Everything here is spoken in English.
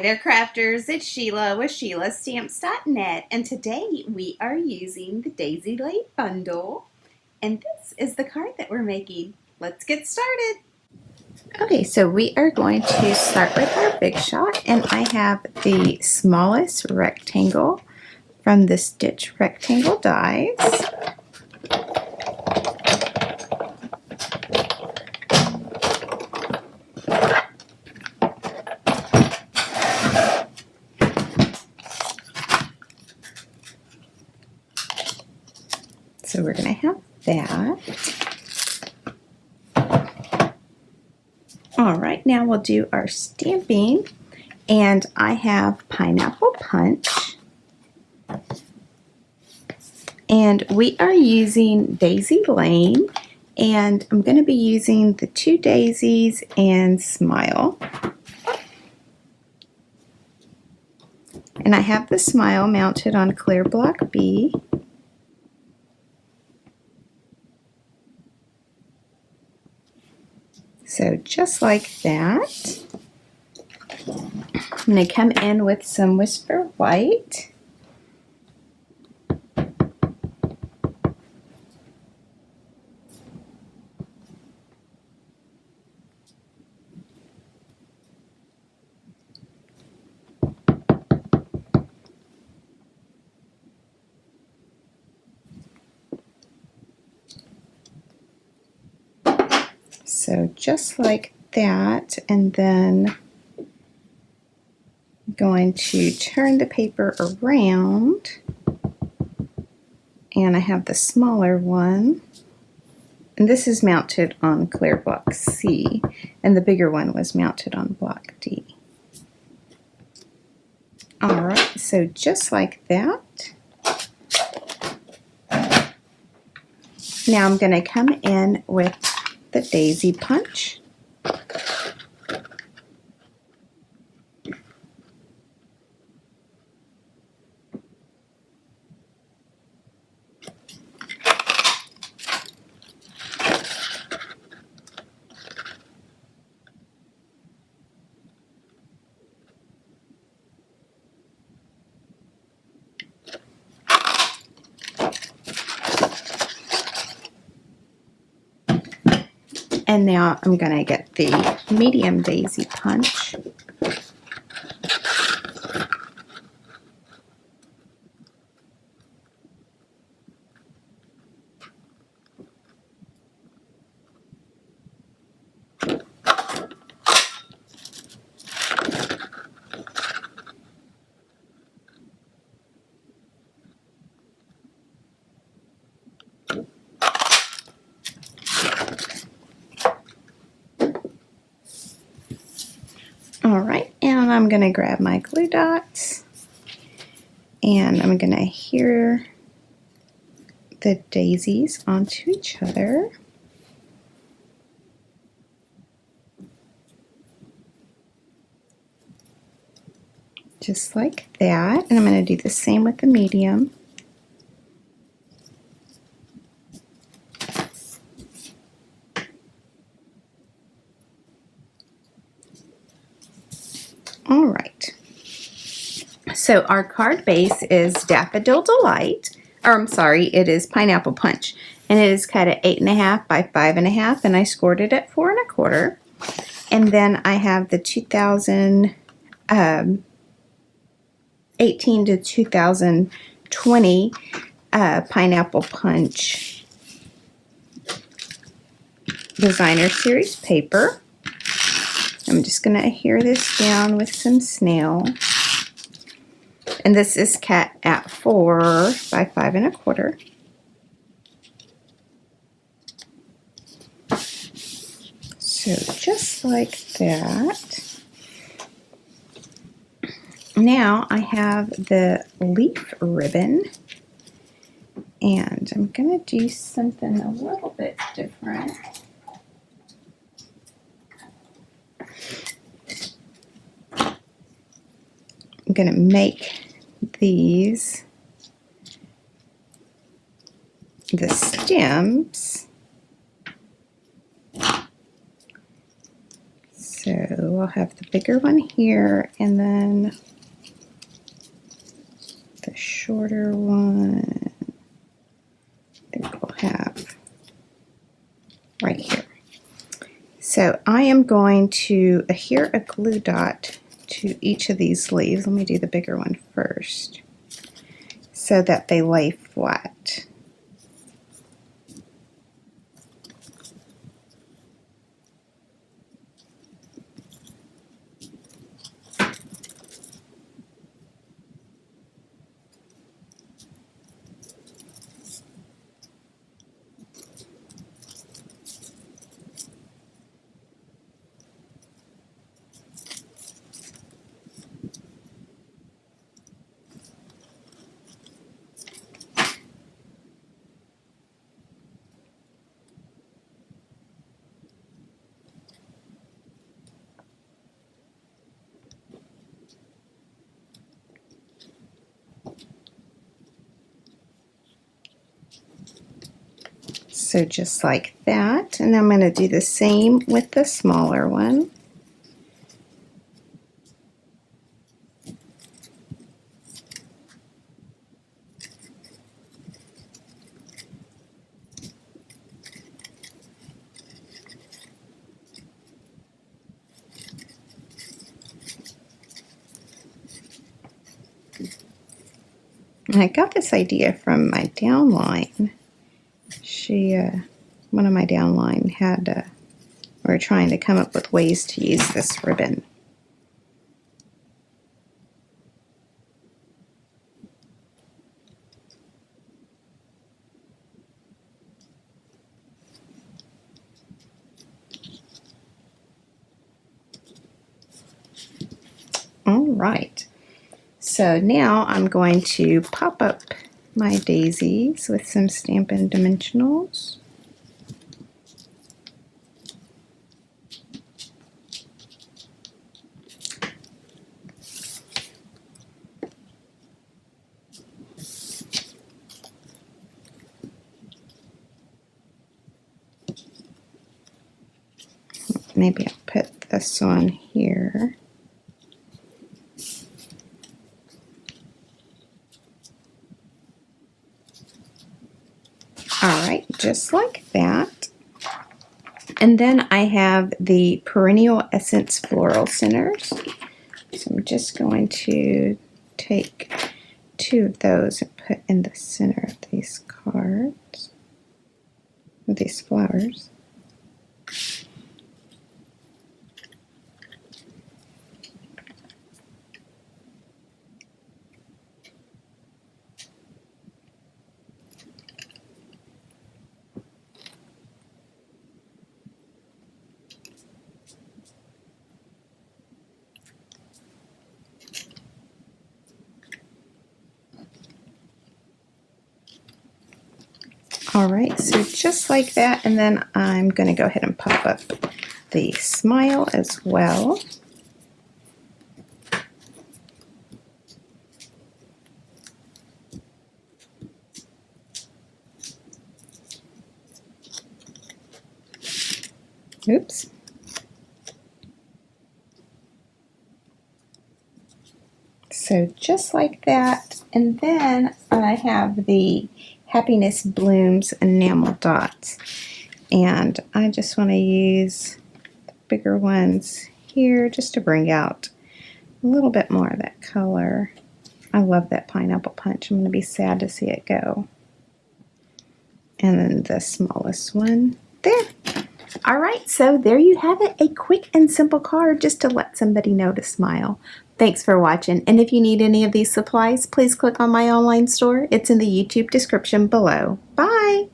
there, crafters. It's Sheila with SheilaStamps.net, and today we are using the Daisy Late bundle, and this is the card that we're making. Let's get started. Okay, so we are going to start with our Big Shot, and I have the smallest rectangle from the Stitch Rectangle dies. So we're going to have that. All right, now we'll do our stamping, and I have Pineapple Punch, and we are using Daisy Lane, and I'm going to be using the 2 daisies and Smile. And I have the Smile mounted on clear block B. So just like that. I'm going to come in with some Whisper White. So just like that, and then I'm going to turn the paper around, and I have the smaller one, and this is mounted on clear block C, and the bigger one was mounted on block D. Alright, so just like that. Now I'm going to come in with the Daisy Punch. And now I'm going to get the medium Daisy Punch. Alright, and I'm going to grab my glue dots, and I'm going to adhere the daisies onto each other. Just like that, and I'm going to do the same with the medium. All right, so our card base is Daffodil Delight, or I'm sorry, it is Pineapple Punch, and it is cut at 8.5 by 5.5, and I scored it at 4 1/4. And then I have the 2018 to 2020 Pineapple Punch Designer Series paper. I'm just going to adhere this down with some snail. And this is cut at 4 by 5 1/4. So just like that. Now I have the leaf ribbon. And I'm going to do something a little bit different. I'm going to make these the stems. So we'll have the bigger one here, and then the shorter one I think we'll have right here. So I am going to adhere a glue dot to each of these leaves. Let me do the bigger one first so that they lay flat. So just like that, and I'm going to do the same with the smaller one. And I got this idea from my downline. One of my downline had, we were trying to come up with ways to use this ribbon. All right, so now I'm going to pop up my daisies with some Stampin' Dimensionals. Maybe I'll put this one here. Alright, just like that. And then I have the Perennial Essence Floral Centers. So I'm just going to take 2 of those and put in the center of these cards, with these flowers. All right, so just like that, and then I'm going to go ahead and pop up the smile as well. Oops. So just like that, and then I have the Happiness Blooms enamel dots, and I just want to use the bigger ones here just to bring out a little bit more of that color. I love that pineapple punch. I'm going to be sad to see it go. And then the smallest one there. All right, so there you have it, a quick and simple card just to let somebody know to smile. Thanks for watching, and if you need any of these supplies, please click on my online store. It's in the YouTube description below. Bye!